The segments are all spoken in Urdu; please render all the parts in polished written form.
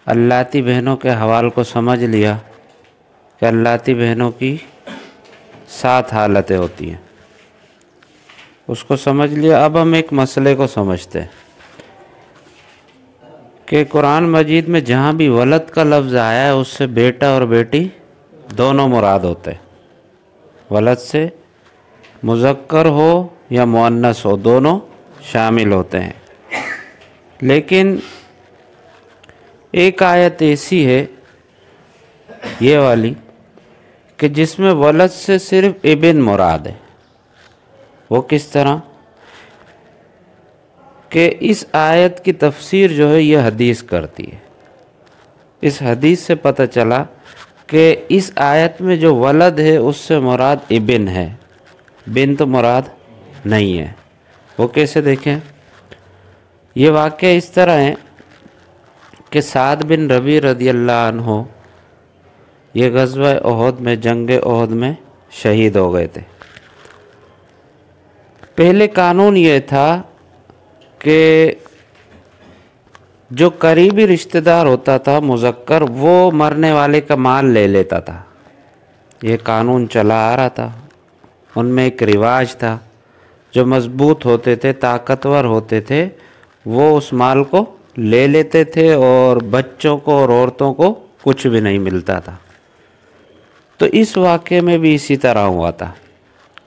اللاتی بہنوں کے حوال کو سمجھ لیا کہ اللاتی بہنوں کی 7 حالتیں ہوتی ہیں، اس کو سمجھ لیا۔ اب ہم ایک مسئلے کو سمجھتے ہیں کہ قرآن مجید میں جہاں بھی ولد کا لفظ آیا ہے اس سے بیٹا اور بیٹی دونوں مراد ہوتے ہیں۔ ولد سے مذکر ہو یا مؤنث ہو دونوں شامل ہوتے ہیں، لیکن ایک آیت ایسی ہے یہ والی کہ جس میں ولد سے صرف ابن مراد ہے۔ وہ کس طرح کہ اس آیت کی تفسیر جو ہے یہ حدیث کرتی ہے۔ اس حدیث سے پتہ چلا کہ اس آیت میں جو ولد ہے اس سے مراد ابن ہے، بنت مراد نہیں ہے۔ وہ کیسے دیکھیں؟ یہ واقعہ اس طرح ہے کہ سعد بن ربیع رضی اللہ عنہ یہ غزوہ احد میں، جنگ احد میں شہید ہو گئے تھے۔ پہلے قانون یہ تھا کہ جو قریبی رشتہ دار ہوتا تھا مذکر، وہ مرنے والے کا مال لے لیتا تھا۔ یہ قانون چلا آ رہا تھا، ان میں ایک رواج تھا۔ جو مضبوط ہوتے تھے، طاقتور ہوتے تھے، وہ اس مال کو لے لیتے تھے اور بچوں کو اور عورتوں کو کچھ بھی نہیں ملتا تھا۔ تو اس واقعے میں بھی اسی طرح ہوا تھا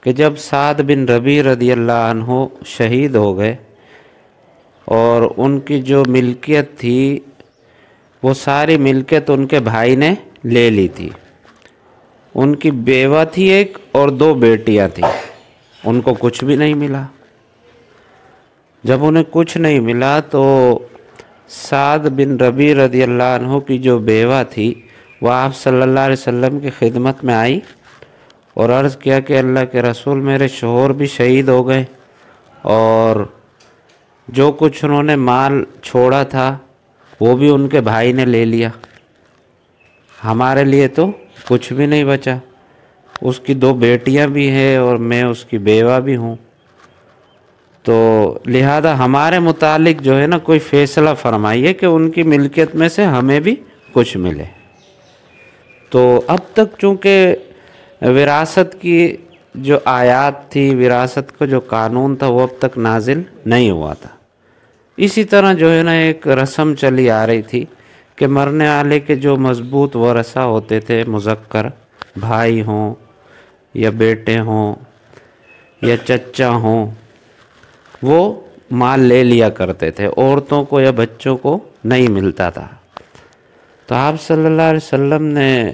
کہ جب سعد بن ربیع رضی اللہ عنہ شہید ہو گئے اور ان کی جو ملکیت تھی وہ ساری ملکیت ان کے بھائی نے لے لی تھی۔ ان کی بیوہ تھی ایک اور 2 بیٹیاں تھیں، ان کو کچھ بھی نہیں ملا۔ جب انہیں کچھ نہیں ملا تو سعد بن ربیع رضی اللہ عنہ کی جو بیوہ تھی وہ آپ صلی اللہ علیہ وسلم کی خدمت میں آئی اور عرض کیا کہ اللہ کے رسول، میرے شوہر بھی شہید ہو گئے اور جو کچھ انہوں نے مال چھوڑا تھا وہ بھی ان کے بھائی نے لے لیا، ہمارے لیے تو کچھ بھی نہیں بچا۔ اس کی 2 بیٹیاں بھی ہیں اور میں اس کی بیوہ بھی ہوں، تو لہذا ہمارے متعلق جو ہے نا کوئی فیصلہ فرمائیے کہ ان کی ملکیت میں سے ہمیں بھی کچھ ملے۔ تو اب تک چونکہ وراثت کی جو آیات تھی، وراثت کا جو قانون تھا وہ اب تک نازل نہیں ہوا تھا۔ اسی طرح جو ہے نا ایک رسم چلی آ رہی تھی کہ مرنے والے کے جو مضبوط ورثہ ہوتے تھے مذکر، بھائی ہوں یا بیٹے ہوں یا چچا ہوں، وہ مال لے لیا کرتے تھے، عورتوں کو یا بچوں کو نہیں ملتا تھا۔ تو آپ صلی اللہ علیہ وسلم نے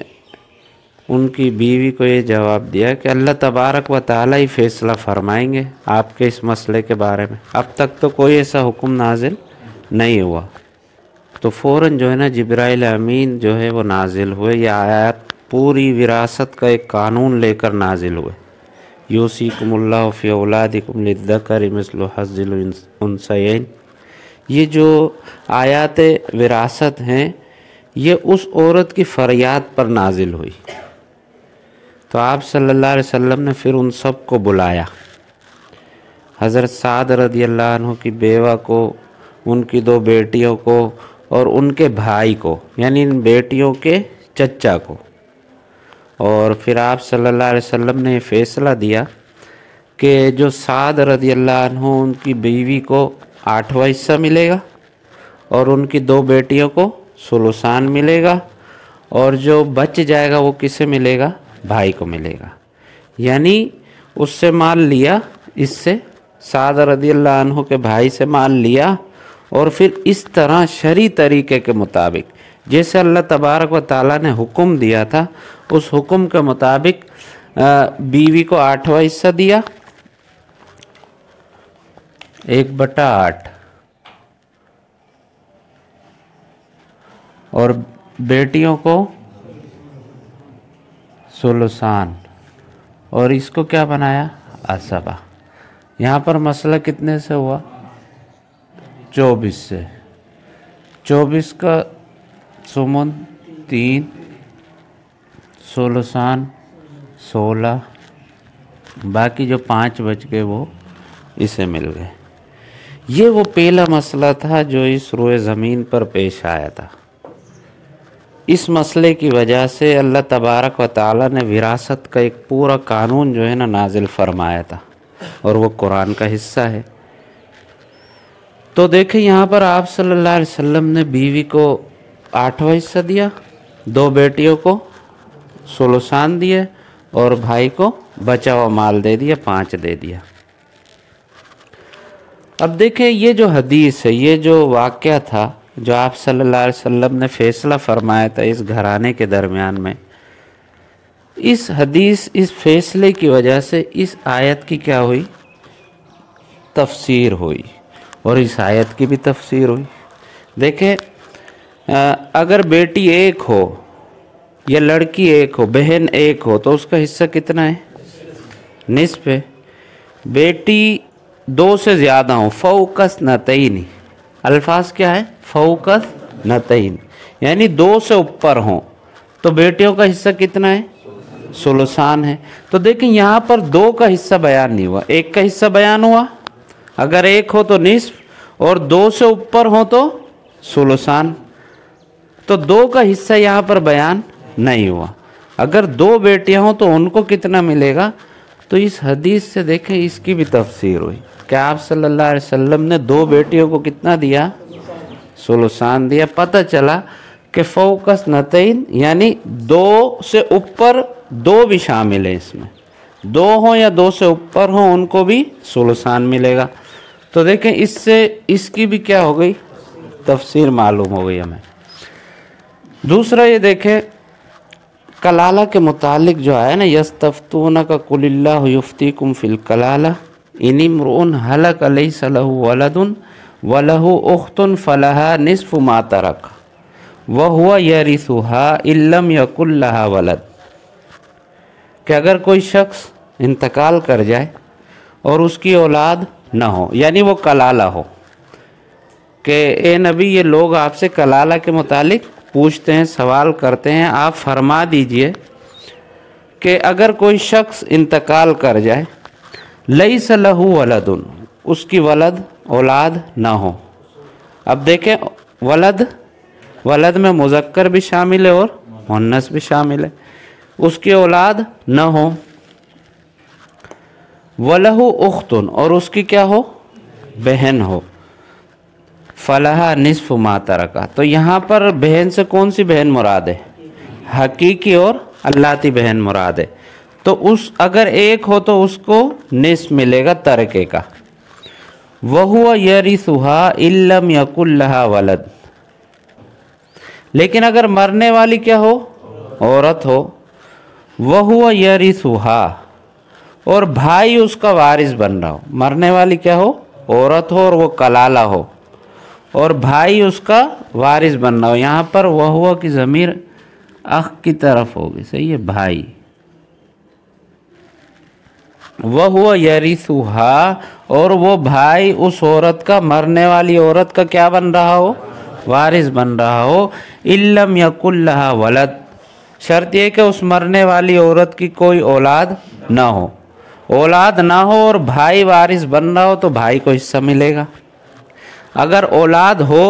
ان کی بیوی کو یہ جواب دیا کہ اللہ تبارک و تعالیٰ ہی فیصلہ فرمائیں گے آپ کے اس مسئلے کے بارے میں، اب تک تو کوئی ایسا حکم نازل نہیں ہوا۔ تو فوراً جو ہے نا جبرائیل امین جو ہے وہ نازل ہوئے، یہ آیات پوری وراثت کا ایک قانون لے کر نازل ہوئے۔ یوصیکم اللہ فی اولادکم للذکر مثل حظ الانثیین۔ یہ جو آیات وراثت ہیں یہ اس عورت کی فریاد پر نازل ہوئی۔ تو آپ صلی اللہ علیہ وسلم نے پھر ان سب کو بلایا، حضرت سعد رضی اللہ عنہ کی بیوہ کو، ان کی 2 بیٹیوں کو اور ان کے بھائی کو، یعنی ان بیٹیوں کے چچا کو، اور پھر آپ صلی اللہ علیہ وسلم نے یہ فیصلہ دیا کہ جو سعد رضی اللہ عنہ ان کی بیوی کو 8واں حصہ ملے گا اور ان کی 2 بیٹیوں کو ثلثان ملے گا، اور جو بچ جائے گا وہ کسے ملے گا؟ بھائی کو ملے گا۔ یعنی اس سے مال لیا، اس سے سعد رضی اللہ عنہ کے بھائی سے مال لیا، اور پھر اس طرح شرعی طریقے کے مطابق جیسے اللہ تبارک و تعالیٰ نے حکم دیا تھا اس حکم کے مطابق بیوی کو 8واں حصہ دیا، 1/8، اور بیٹیوں کو ثلثان، اور اس کو کیا بنایا؟ عصبہ۔ یہاں پر مسئلہ کتنے سے ہوا؟ 24 سے۔ 24 کا ثمن 3، ثلثان 16، باقی جو 5 بچ گئے وہ اسے مل گئے۔ یہ وہ پہلا مسئلہ تھا جو اس روئے زمین پر پیش آیا تھا۔ اس مسئلے کی وجہ سے اللہ تبارک و تعالی نے وراثت کا ایک پورا قانون جو ہے نا نازل فرمایا تھا، اور وہ قرآن کا حصہ ہے۔ تو دیکھیں یہاں پر آپ صلی اللہ علیہ وسلم نے بیوی کو 8واں حصہ دیا، 2 بیٹیوں کو ثلثان دیے، اور بھائی کو بچا ہوا مال دے دیا، 5 دے دیا۔ اب دیکھیں یہ جو حدیث ہے، یہ جو واقعہ تھا جو آپ صلی اللہ علیہ وسلم نے فیصلہ فرمایا تھا اس گھرانے کے درمیان میں، اس حدیث، اس فیصلے کی وجہ سے اس آیت کی کیا ہوئی؟ تفسیر ہوئی، اور اس آیت کی بھی تفسیر ہوئی۔ دیکھیں اگر بیٹی ایک ہو یا لڑکی ایک ہو، بہن ایک ہو، تو اس کا حصہ کتنا ہے؟ نصف ہے۔ بیٹی 2 سے زیادہ ہوں، فوق اثنتین، الفاظ کیا ہے؟ فوق اثنتین، یعنی 2 سے اوپر ہوں، تو بیٹیوں کا حصہ کتنا ہے؟ ثلثان ہے۔ تو دیکھیں یہاں پر 2 کا حصہ بیان نہیں ہوا، 1 کا حصہ بیان ہوا۔ اگر 1 ہو تو نصف، اور 2 سے اوپر ہو تو ثلثان، تو 2 کا حصہ یہاں پر بیان نہیں ہوا۔ اگر 2 بیٹیاں ہوں تو ان کو کتنا ملے گا؟ تو اس حدیث سے دیکھیں اس کی بھی تفسیر ہوئی کہ آپ صلی اللہ علیہ وسلم نے 2 بیٹیوں کو کتنا دیا؟ ثلثان دیا۔ پتہ چلا کہ فوق اثنتین یعنی 2 سے اوپر 2 بھی شامل ہیں، اس میں 2 ہوں یا 2 سے اوپر ہوں ان کو بھی ثلثان ملے گا۔ تو دیکھیں اس سے اس کی بھی کیا ہو گئی؟ تفسیر معلوم ہو گئی ہمیں۔ دوسرا یہ دیکھیں کلالہ کے متعلق جو آیا نا، یستفتونک قل اللہ یفتیکم فی الکلالہ ان امرؤ ہلک لیس لہ ولد ولہ اخت فلہا نصف ما ترک وہو یرثها ان لم یکن لہا ولد، کہ اگر کوئی شخص انتقال کر جائے اور اس کی اولاد نہ ہو، یعنی وہ کلالہ ہو، کہ اے نبی یہ لوگ آپ سے کلالہ کے متعلق پوچھتے ہیں، سوال کرتے ہیں، آپ فرما دیجئے کہ اگر کوئی شخص انتقال کر جائے، لیس لہ ولد، اس کی ولد اولاد نہ ہو۔ اب دیکھیں ولد میں مذکر بھی شامل ہے اور مؤنث بھی شامل ہے، اس کی اولاد نہ ہو، وَلَهُ اُخْتٌ، اور اس کی کیا ہو؟ بہن ہو، فَلَهَا نِصْفُ مَا تَرَكَ، تو یہاں پر بہن سے کون سی بہن مراد ہے؟ حقیقی اور اللاتی بہن مراد ہے۔ تو اگر ایک ہو تو اس کو نصف ملے گا ترکے کا۔ وَهُوَ يَرِثُهَا إِن لَّمْ يَكُن لَّهَا وَلَدٌ، لیکن اگر مرنے والی کیا ہو؟ عورت ہو، وَهُوَ يَرِثُهَا، اور بھائی اس کا وارث بن رہا ہو۔ مرنے والی کیا ہو؟ عورت ہو، اور وہ کلالہ ہو، اور بھائی اس کا وارث بن رہا ہو۔ یہاں پر وہو کی ضمیر اخ کی طرف ہوگی، صحیح ہے، بھائی۔ وہو یرثها، اور وہ بھائی اس عورت کا، مرنے والی عورت کا کیا بن رہا ہو؟ وارث بن رہا ہو۔ ان لم یکن لہا ولد، شرط یہ کہ اس مرنے والی عورت کی کوئی اولاد نہ ہو، اولاد نہ ہو اور بھائی وارث بن رہا ہو تو بھائی کو حصہ ملے گا۔ اگر اولاد ہو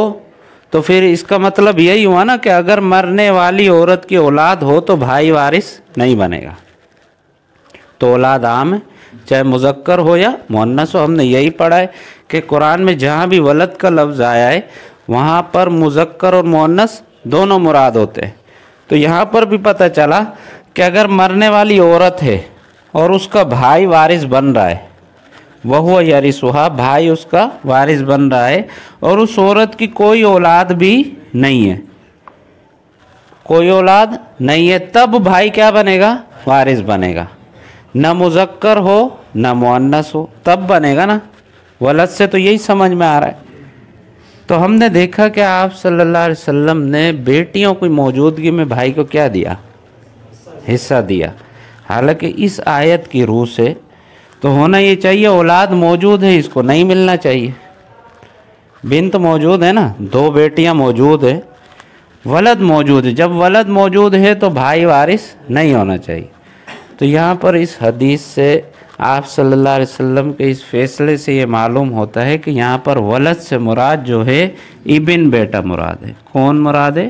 تو پھر اس کا مطلب یہی ہوا نا کہ اگر مرنے والی عورت کی اولاد ہو تو بھائی وارث نہیں بنے گا۔ تو اولاد عام ہے، چاہے مذکر ہو یا مؤنث ہو۔ ہم نے یہی پڑھا ہے کہ قرآن میں جہاں بھی ولد کا لفظ آیا ہے وہاں پر مذکر اور مؤنث دونوں مراد ہوتے ہیں۔ تو یہاں پر بھی پتہ چلا کہ اگر مرنے والی عورت ہے اور اس کا بھائی وارث بن رہا ہے، وہو یرثها، بھائی اس کا وارث بن رہا ہے، اور اس عورت کی کوئی اولاد بھی نہیں ہے، کوئی اولاد نہیں ہے، تب بھائی کیا بنے گا؟ وارث بنے گا۔ نہ مذکر ہو نہ مؤنث ہو، تب بنے گا نا۔ ولد سے تو یہی سمجھ میں آ رہا ہے۔ تو ہم نے دیکھا کہ آپ صلی اللہ علیہ وسلم نے بیٹیوں کی موجودگی میں بھائی کو کیا دیا؟ حصہ دیا۔ حالانکہ اس آیت کی روح سے تو ہونا یہ چاہیے اولاد موجود ہے، اس کو نہیں ملنا چاہیے۔ بنت موجود ہے نا، 2 بیٹیاں موجود ہے، ولد موجود ہے، جب ولد موجود ہے تو بھائی وارث نہیں ہونا چاہیے۔ تو یہاں پر اس حدیث سے آپ صلی اللہ علیہ وسلم کے اس فیصلے سے یہ معلوم ہوتا ہے کہ یہاں پر ولد سے مراد جو ہے ابن بیٹا مراد ہے۔ کون مراد ہے؟